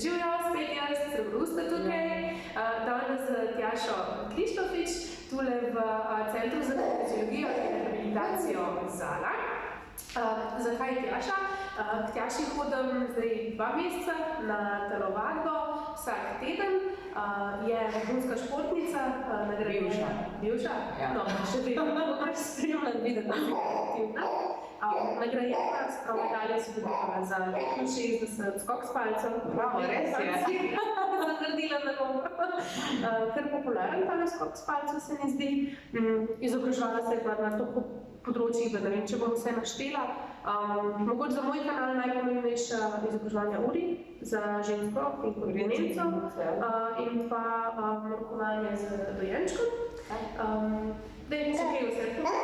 Živijo, spet jaz, Rusta tukaj, danes z Tjašo Krištofič, tule v Centru za fiziologijo in rehabilitacijo Zala. Zakaj Tjaša? K Tjaši hodim zdaj 2 meseca na telovadbo vsak teden. Je vrhunska športnica, Bivša. Bivša? Ja. No, še vedno pač spremljam videti, da je aktivna. Nagrajena s prav medaljo si dobila za 65 skok s palcem. Bravo, res je. Sem naredila na novo. Kar popularen ta skok s palcem se mi zdi. Izobraževala se je na toliko področjih, da ne vem, če bom vse naštela. Mogoče za moj kanal najpomembnejša izobraževanja uri za žensko in kontinenco in pa rokovanje z dojenčkom. Daj mi se kaj vse to?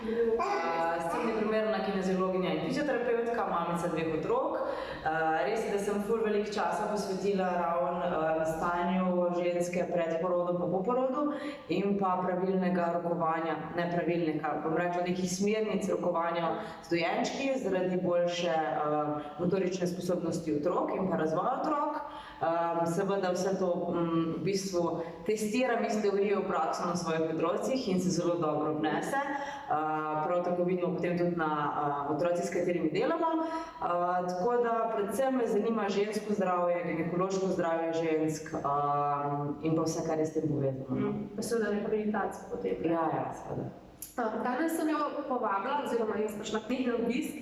Sem primerna kineziologinja in fizioterapeutka, mamica 2 otrok. Res je, da sem ful veliko časa posvetila ravno stanju ženske pred porodom pa po porodu in pa pravilnega rokovanja, ne pravilnega, bom rekla nekih smernic rokovanja z dojenčki zaradi boljše motorične sposobnosti otrok in pa razvoja otrok. Seveda vse to v bistvu testiram iz teorije v prakso na svojih področjih in se zelo dobro obnese. Prav tako vidimo potem tudi na otroci, s katerimi delamo. Tako da predvsem me zanima žensko zdravje, ginekološko zdravje žensk in pa vse, kar je s tem povezano. Seveda rehabilitacija potem. Ja, seveda. Danes sem jo povabila, oziroma jaz prišla k njej na obisk,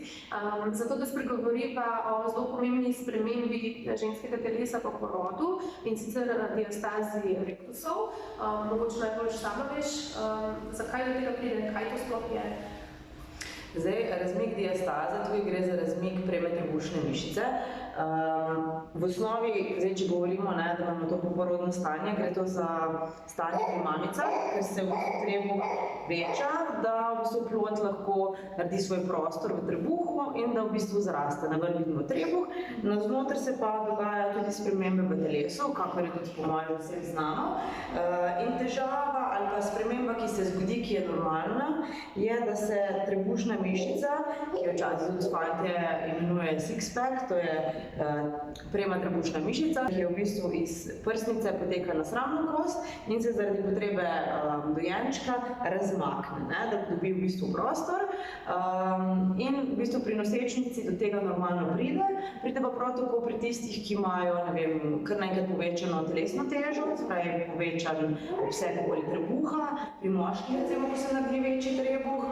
zato da spregovoriva o zelo pomembni spremembi ženskega telesa po porodu in sicer diastazi rektusov. Mogoče najbolj sama veš, zakaj do tega pride, kaj to sploh je? Zdaj, razmik diastaze, tukaj gre za razmik preme trebušne mišice. V osnovi, zdaj, če govorimo, da imamo to poporodno stanje, gre to za stanje pri mamicah, ker se v trebuh veča, da v bistvu plod lahko naredi svoj prostor v trebuhu in da v bistvu zraste. Navrh vidimo trebuh, navznoter se pa dogajajo tudi spremembe v telesu, kakor je tudi po mojem vsem znano. In težava ali pa sprememba, ki se zgodi, ki je normalna, je, da se trebušna mišica, ki jo včasih tudi fantje imenuje six-pack, to je prema trebušna mišica, ki je v bistvu iz prsnice poteka na sramno kost in se zaradi potrebe dojenčka razmakne, da dobi v bistvu prostor. In v bistvu pri nosečnici do tega normalno pride pa prav tako pri tistih, ki imajo, ne vem, kar naenkrat povečano telesno težo, spravi povečan obseg okoli trebuha, pri moških recimo, ko se naredi večji trebuh,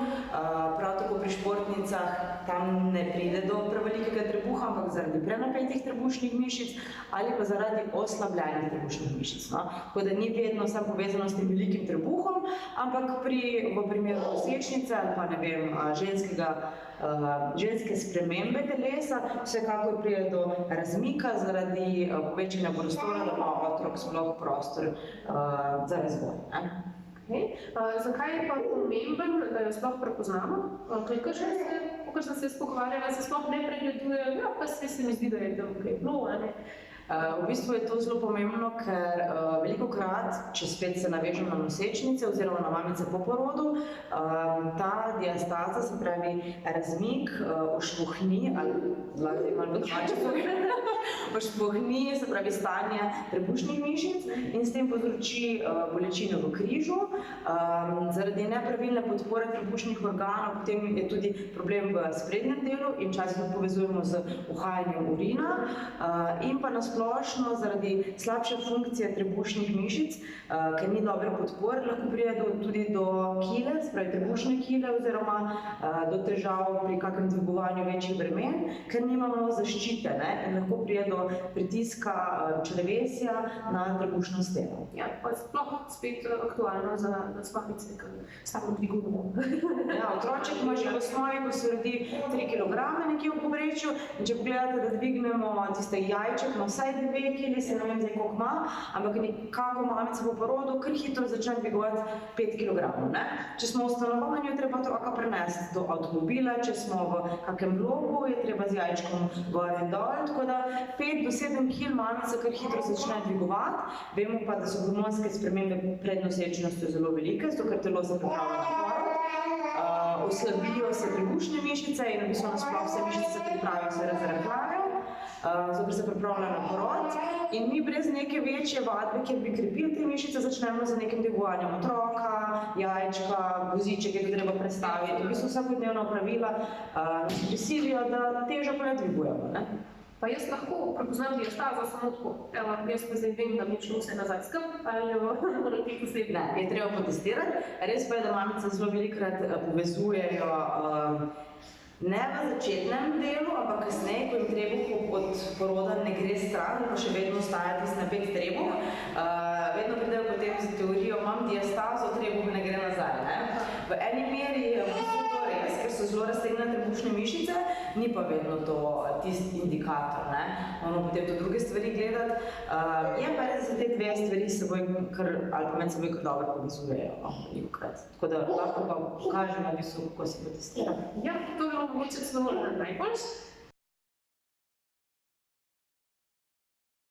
prav tako pri športnicah tam ne pride do prevelikega trebuha, ampak zaradi prenapetih trebušnih mišic ali pa zaradi oslabljenih trebušnih mišic. Tako da ni vedno samo povezano s tem velikim trebuhom, ampak v primeru nosečnice ali pa ne vem, ženske spremembe telesa vsekakor pride do razmika zaradi povečanja prostora, da ima otrok sploh prostor za razvoj. Zakaj je pa pomemben, da jo sploh prepoznamo? Kakor sem se pogovarjala, se sploh ne pregleduje, pa se mi zdi, da je tam kaj bilo, ne? V bistvu je to zelo pomembno, ker velikokrat, če spet se navežem na nosečnice oziroma na mamice po porodu, ta diastaza, se pravi razmik, ošpuhni, ali malo domače povedano, ošpuhni, se pravi stanje trebušnih mišic in s tem povzroči bolečino v križu. Zaradi nepravilne podpore trebušnih organov potem je tudi problem v sprednjem delu in včasih povezujemo z uhajanjem urina in pa splošno zaradi slabše funkcije trebušnih mišic, ker ni dobre podpore, lahko pride tudi do kile, se pravi trebušne kile oziroma do težav pri kakšnem dvigovanju večjih bremen, ker nimamo zaščite in lahko pride do pritiska črevesja na trebušno steno. Ja, pa sploh spet aktualno za spahnice, ker samo dvigujemo. Ja, otroček ima že v osnovi, ko se rodi 3 kg nekje v povprečju in če pogledate, da dvignemo tiste jajček na vsaj 2 kg, se ne vem zdaj koliko ima, ampak nekako mamica po porodu kar hitro začne dvigovati 5 kg. Če smo v stanovanju, je treba otroka prenesti do avtomobila, če smo v kakem bloku, je treba z jajčkom gor in dol, tako da 5 do 7 kg mamica kar hitro začne dvigovati. Vemo pa, da so hormonske spremembe pred nosečnostjo zelo velike, zato ker telo se pripravlja na porod, oslabijo se trebušne mišice in v bistvu nasploh vse mišice se pripravijo, se razrahljajo. zato ker se pripravlja na porod. In mi brez neke večje vadbe, kjer bi krepili te mišice, začnemo z nekim dvigovanjem otroka, jajčka, voziček, ki ga treba prestaviti. V bistvu vsakodnevna opravila nas prisilijo, da težo pa ne dvigujemo. Ne? Pa jaz lahko prepoznam diastazo samo tako. Evo, jaz pa zdaj vem, da mi je šlo vse nazaj skrb, ali moram ti posebej. Ne, je treba potestirati. Res pa je, da mamice zelo velikokrat povezujejo ne v začetnem delu, ampak kasneje, ko jim trebuh od poroda ne gre stran, pa še vedno ostaja tisti napet trebuh, vedno pridejo potem z teorijo, imam diastazo, trebuh ne gre nazaj. Ne? V eni meri je v bistvu to res, ker so zelo raztegnjene trebušne mišice, ni pa vedno to tisti indikator. Ne? Moramo potem to druge stvari gledati. Je pa res, da te dve stvari seboj ali pa med seboj kar dobro povezujejo. Tako da lahko pa kažem na bistvu, kako se potestira. Ja, to je bilo mogoče celo najboljš.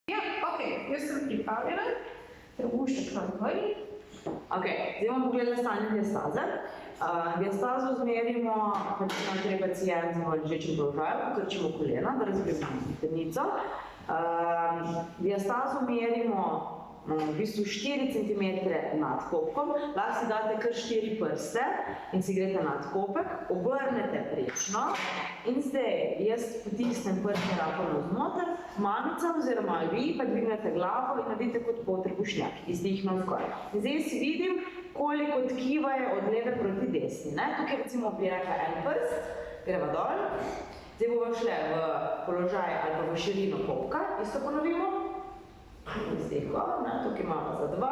Ja, ok, jaz sem pripravljena. Trebušček na dvori. Ok, zdaj bomo pogledali stanje diastaze. Diastazo zmerimo, pač nam treba pacient v ležečem položaju, pokrčimo kolena, da razbijemo hrbtenico. Diastazo merimo v bistvu 4 cm nad kopkom, lahko si date kar 4 prste in si greste nad kopek, obrnete prečno in zdaj jaz potisnem prste rahlo navznoter, mamica oziroma vi pa dvignete glavo in naredite kot potrebušnjak, izdihno zgor. In zdaj si vidim, koliko tkiva je od leve proti desni. Ne? Tukaj recimo bi rekla en prst, greva dol, zdaj bomo šle v položaj ali pa v širino kopka, isto ponovimo. Zdaj gor, tukaj imamo za 2,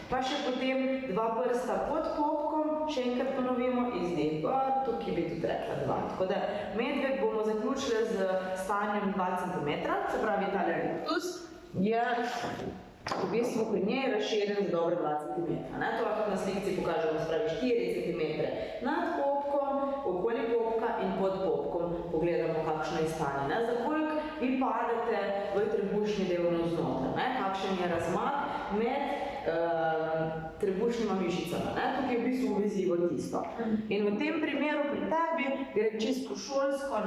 pa še potem 2 prsta pod kopkom, še enkrat ponovimo in zdaj gor, tukaj bi tudi rekla 2. Tako da medved bomo zaključili z stanjem 2 cm, se pravi tale rectus je v bistvu pri njej razširjen za dobre 2 cm. To lahko na slikci pokažemo, se pravi 4 cm nad kopkom, okoli kopka in pod kopkom pogledamo, kakšno je stanje. Za koliko vi padete v trebušni del navznoter, kakšen je razmak med trebušnjima mišicama. Tukaj je v bistvu vezivo tisto. In v tem primeru pri tebi gre čisto šolsko,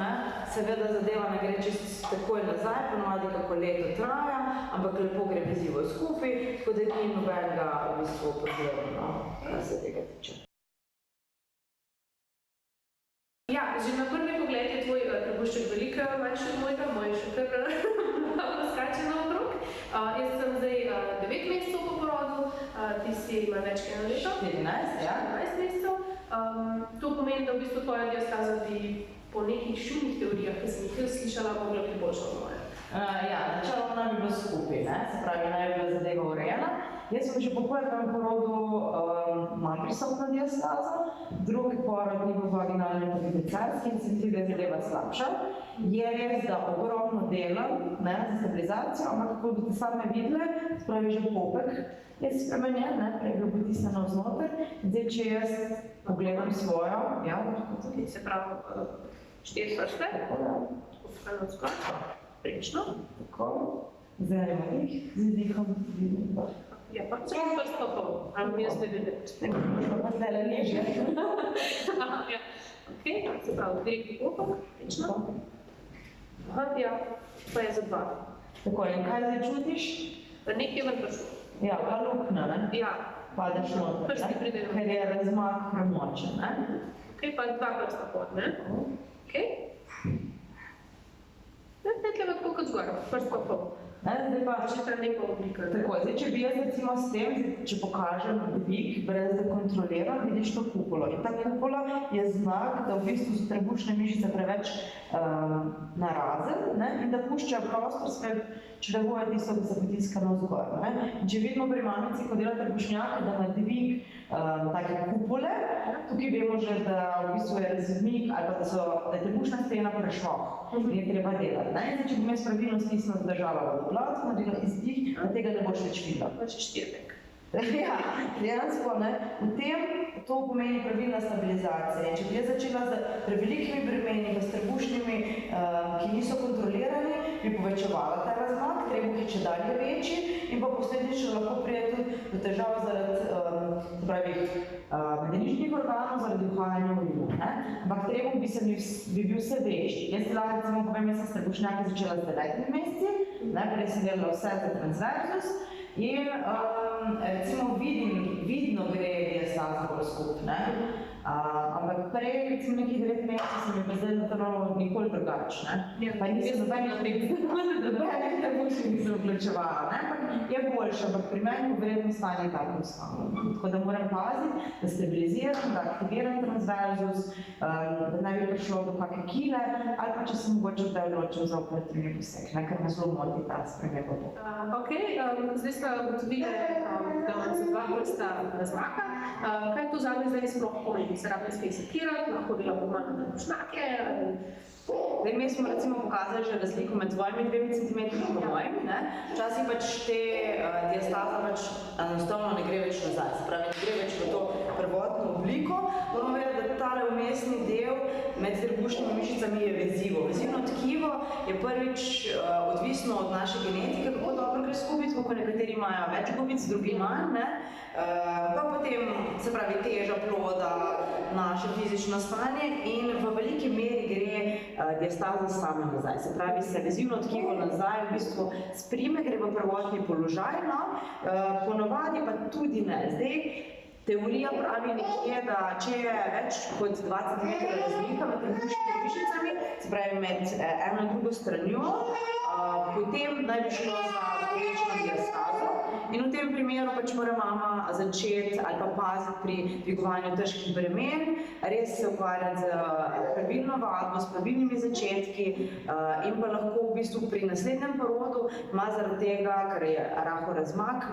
seveda zadeva ne gre čisto takoj nazaj, ponovadi kako leto traja, ampak lepo gre vezivo skupaj, tako da ni nobenega v bistvu problema, kar se tega tiče. Ja, že na prvi pogled je tvoj trebušček veliko manjši od mojega, moj še kar skače naokrog. Jaz sem zdaj 9 mesecev po porodu, ti si ima več kot 1 leto. 14, ja. 14 mesecev. To pomeni, da v bistvu tvoja diastaza bi po nekih šumnih teorijah, ki sem jih slišala, mogla biti boljša od moje. Ja, načeloma naj bi bilo skupaj, se pravi, naj bi bila zadeva urejena. Jaz sem že po prvem porodu imam prisotno diastazo, drugi porod ni bil vaginalni in tudi carski in se mi zdi, da je zadeva slabša. Je res, da ogromno delam za stabilizacijo, ampak kako boste same videli, se pravi že popek je spremenjen, prej bil potisnen navznoter. Zdaj, če jaz pogledam svojo, ja, tukaj se pravi 4 prste, eno skoro, prečno. Tako, zdaj imam jih, z dihom vidim. Ja, pa če je prst pa pol, ali mi jaz ne vidim. Nekaj pa zdaj leže. Ok, se pravi, direktni kopek, prečno. Ja, pa je za 2. Tako, in kaj zdaj čutiš? Nekaj ven prišlo. Ja, pa luknja, ne? Ja. Padeš noter, prsti pridejo. Ker je razmak premočen, ne? Ok, pa 2 prsta pod, ne? Ok. Ne tle tako kot zgor, prst pa pol. Zdaj pa, če ta lepa oblika. Tako, zdaj, če bi jaz recimo s tem, če pokažem dvig, brez da kontroliram, vidiš to kupolo. In ta kupola je znak, da v bistvu so trebušne mišice preveč narazen in da puščajo prostor, če daguje tisto, da se potiska navzgor. In če vidimo pri mamici, ko dela trebušnjake, da ima dvig take kupole, tukaj vemo že, da v bistvu je razmik ali pa da je trebušna stena prešloh in je treba delati. Zdaj, če bom jaz pravilno stisno zdržala vodoglas, naredila izdih, da tega ne boš več videla. Pa še štirnek. Ja, dejansko, v tem to pomeni pravilna stabilizacija. In če bi jaz začela z prevelikimi bremeni, s trebušnimi, ki niso kontrolirani, bi povečevala ta razmak, trebuh je čedalje večji in pa posledično lahko pride tudi do težav zaradi medeničnih organov, zaradi uhajanja urilu. Ampak trebuh bi bil vse večji. Jaz ti lahko recimo povem, jaz sem s trebušnjaki začela z 9 meseci, prej sem delala vse za transversus in recimo vidno gre diastaza bolj skupaj. Ampak prej, recimo nekih 9 mesecev sem mi pa zdaj zatvorilo nikoli drugače. Pa nisem nobenih trebušnih nisem vključevala. Ampak je boljše, ampak pri meni bo verjetno stanje tako ostalo. Tako da moram paziti, da stabiliziram, da aktiviram transversus, da ne bi prišlo do kakšne kile, ali pa če sem mogoče kdaj odločil za operativni poseg, ker me zelo moti ta sprememba bo. Zdaj smo ugotovili, da so dva vrsta razmaka. Kaj to zame zdaj sploh pomeni? Se rabi spet sekirati, lahko delamo manj na trebušnjake. Mi smo recimo pokazali že razliko med tvojimi 2 cm in mojimi. Včasih pač te diastaza enostavno ne gre več nazaj, se pravi, ne gre več v to prvotno obliko. Moramo vedeti, da tale vmesni del med trebušnimi mišicami je vezivo. Vezivno tkivo je prvič odvisno od naše genetike, kako dobro gre skupiti, kako nekateri imajo več gubic, drugi manj. Pa potem, se pravi, teža ploda, naše fizično stanje in v veliki meri gre diastaza sama nazaj. Se pravi, se vezivno tkivo nazaj v bistvu sprime, gre v prvotni položaj, ponovadi pa tudi ne. Zdaj, teorija pravi nekje, da če je več kot 2 cm razlika med trebušnimi mišicami, se pravi med eno in drugo stranjo, potem naj bi šlo za povečano diastazo. In v tem primeru pač mora mama začeti ali pa paziti pri dvigovanju težkih bremen, res se ukvarjati z pravilno vadbo, s pravilnimi začetki in pa lahko v bistvu pri naslednjem porodu ima zaradi tega, ker je rahel razmak,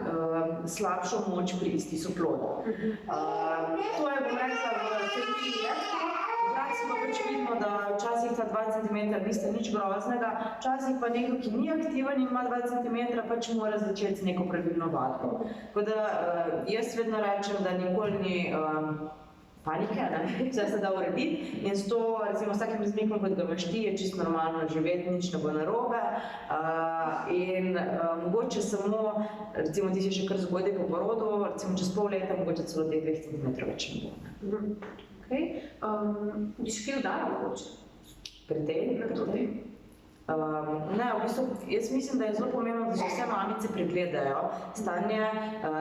slabšo moč pri iztisu ploda. To je, bom rekla, v teoriji letki. V praksi pa pač vidimo, da včasih ta 2 cm nista nič groznega, včasih pa nekdo, ki ni aktiven in ima 2 cm, pač mora začeti z neko pravilno vadbo. Tako da jaz vedno rečem, da nikoli ni panike, vse se da urediti in s to, recimo s takim razmikom, kot ga imaš ti, je čisto normalno živeti, nič ne bo narobe in mogoče samo, recimo ti si še kar zgodaj po porodu, recimo čez pol leta, mogoče celo teh 2 cm več ne bo. Bi še kaj dodala mogoče? Pri tej? Ne, v bistvu, jaz mislim, da je zelo pomembno, da se vse mamice pregledajo stanje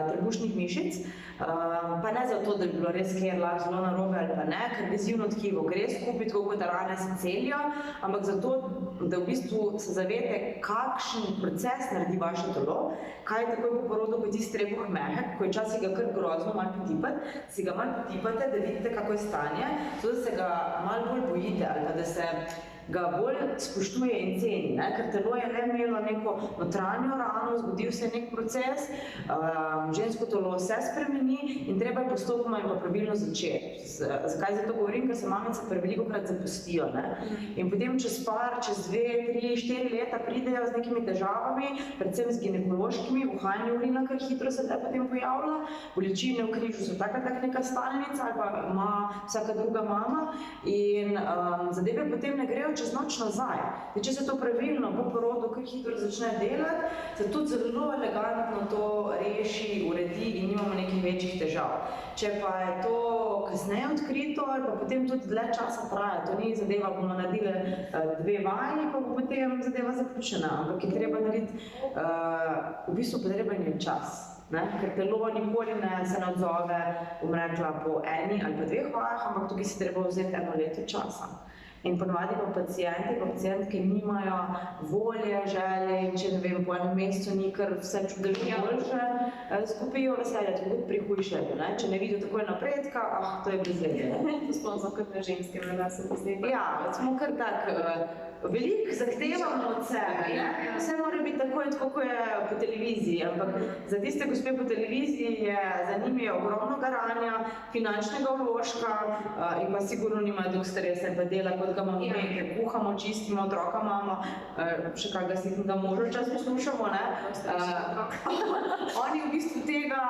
trebušnih mišic, pa ne zato, da bi bilo res kjer lahko zelo narobe ali pa ne, ker vezivno tkivo gre skupaj, tako kot rane se celijo, ampak zato, da v bistvu se zavedate, kakšen proces naredi vaše telo, kaj je takoj po porodu, ko je tisti trebuh mehek, ko je včasih ga kar grozno malo potipati, si ga malo potipate, da vidite, kako je stanje, zato da se ga malo bolj bojite ali pa da se ga bolj spoštuje in ceni, ker telo je le imelo neko notranjo rano, zgodil se je nek proces, žensko telo se spremeni in treba je postopoma in pa pravilno začeti. Zakaj zato govorim? Ker se mamice prevelikokrat zapustijo. In potem čez 2, 3, 4 leta pridejo z nekimi težavami, predvsem z ginekološkimi, uhajanje urina, kar hitro se te potem pojavlja, bolečine v križu so takrat neka stalnica ali pa ima vsaka druga mama in zadeve potem ne grejo čez noč nazaj. Če se to pravilno po porodu kar hitro začne delati, se tudi zelo elegantno to reši, uredi in nimamo nekih večjih težav. Če pa je to kasneje odkrito ali pa potem tudi dlje časa traja, to ni zadeva, bomo naredili 2 vaji, pa bo potem zadeva zaključena, ampak je treba narediti, v bistvu potreben je čas. Ker telo nikoli se ne odzove, bom rekla, po 1 ali pa 2 vajah, ampak tukaj si treba vzeti 1 leto časa. In ponovadi pa pacientke nimajo volje, želje in če ne vem, po enem mesecu ni kar vse čudežno boljše, skupijo veselje, tako kot pri hujšanju. Če ne vidijo takoj napredka, to je brezveze. To smo kot na ženske, da se mi zdi. Ja, smo kar tak, veliko zahtevamo od sebe, vse mora biti takoj, tako kot je po televiziji, ampak za tiste gospe po televiziji za njimi je ogromno garanja, finančnega vložka in pa sigurno nimajo dolg stresa in pa dela, kot ga imamo mi, ker kuhamo, čistimo, otroka imamo, še kakega sitnega moža čas poslušamo, oni v bistvu tega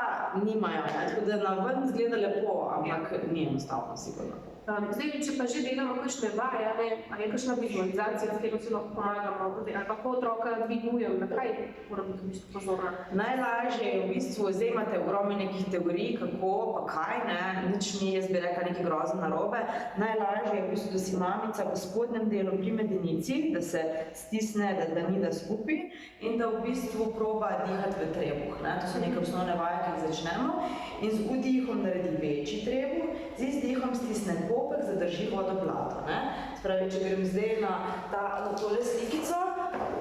nimajo, tako da na ven izgleda lepo, ampak ni enostavno sigurno. Zdaj, če pa že delamo kakšne vaje, a je kakšna vizualizacija, s katero si lahko pomagamo, ali kako otroka dvigujem, na kaj mora biti v bistvu pozorna? Najlažje je v bistvu, zdaj imate ogromno nekih teorij, kako, pa kaj, ne, nič ni, jaz bi rekla, nekaj grozno narobe. Najlažje je v bistvu, da si mamica v spodnjem delu pri medenici, da se stisne, da ni da skupaj in da v bistvu proba dihati v trebuh. Ne. To so neke osnovne vaje, ki jih začnemo in z vdihom naredi večji trebuh, z izdihom stisne popek, zadrži vodoblato. Se pravi, če grem zdaj na tole slikico,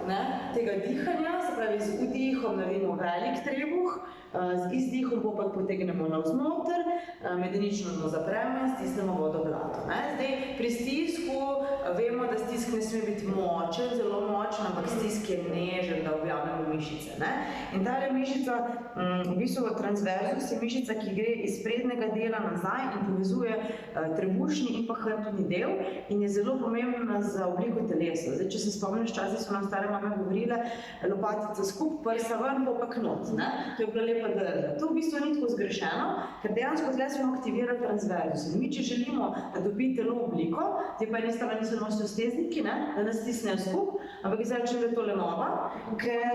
ne, tega dihanja, se pravi, z vdihom naredimo velik trebuh, z izdihom popek potegnemo navznoter, medenično dno zapremo in stisnemo vodoblato. Zdaj, pri stisku vemo, da stisk ne sme biti močen, zelo močen, ampak stisk je nežen, da objavljamo mišice. Ne? In tale mišica, v bistvu transversus, je mišica, ki gre iz prednjega dela nazaj in povezuje trebušni in pa hrbtni del in je zelo pomembna za obliko telesa. Zdaj, če se spomniš, včasih so nam stare mame govorile, lopatica skup, prsa ven, popek not. Ne? To je bila lepa drža. To v bistvu ni tako zgrešeno, ker dejansko zdaj smo aktivirali transversus. In mi, če želimo, da dobi telo obliko, zdaj pa eni strani se nosijo stezniki, ne? Da nas stisnejo skup, ampak zdaj rečem, da je tole nova, ker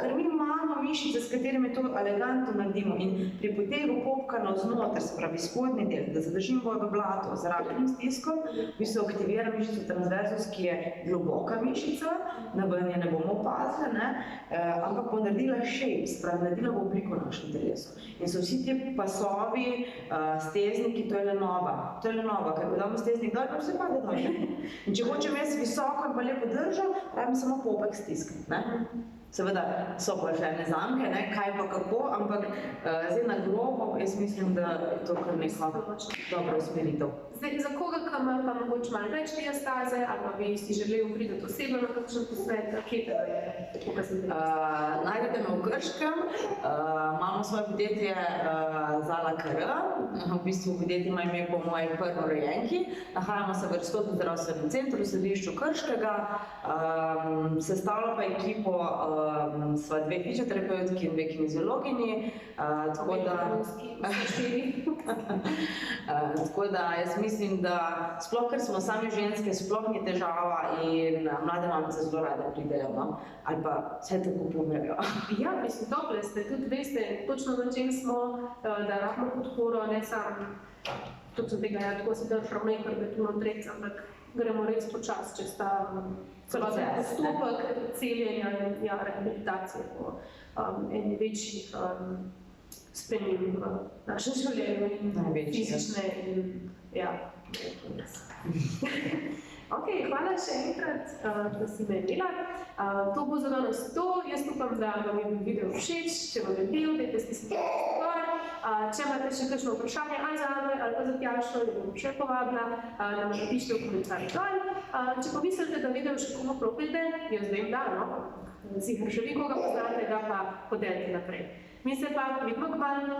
ker mi imamo mišice, s katerimi to elegantno naredimo in pri potegu popka navznoter, se pravi spodnji del, da zadržim vodoblato z rahlim stiskom, v bistvu aktivira mišico transversus, ki je globoka mišica, na ven je ne bomo opazili, ne? Ampak bo naredila shape, se pravi, naredila bo obliko našem telesu. In so vsi ti pasovi, stezniki, to je le nova, ker ko damo steznik dol, pa vse pade dol. In če hočem jaz visoko in pa lepo držal, rabim samo popek stiskati, ne? Seveda so pa še ene zamke, ne, kaj pa kako, ampak zdaj na grobo jaz mislim, da je to kar neka dobra usmeritev. Zdaj, za koga, ki ima pa mogoče malo več diastaze, ali pa bi si želel priti osebno na kakšen posvet, kje te je, kako se te Najdete me v Krškem, imamo svoje podjetje Zala KR, v bistvu podjetje ima ime po moji prvorojenki, nahajamo se v Aristotelovem zdravstvenem centru v središču Krškega, sestavlja pa ekipo sva dve fizioterapevtki in dve kineziologinji, tako da jaz mislim, da sploh, ker smo sami ženske, sploh ni težava in mlade mamice zelo rade pridejo, no? Ali pa vse tako pomrejo. Ja, mislim, tople ste, tudi veste, točno na čem smo, da rabimo podporo, ne samo, točno tega, ja, tako se držal nekaj, da tu notrec, ampak gremo res počas, če sta celoten postopek celjenja in rehabilitacije po eni večjih sprememb v našem življenju in fizične in Ok, hvala še enkrat, da si me imela. To bo za danes to. Jaz upam, da vam je bil video všeč. Če vam je bil, dajte stisniti gor. Če imate še kakšno vprašanje ali za me ali pa za Tjašo, jo bom še povabila, nam napišite v komentarjih dol. Če pa mislite, da video še komu prav pride, jaz vem, da, no, sicer še vi koga poznate, da pa podelite naprej. Mi se pa vidimo kmalu.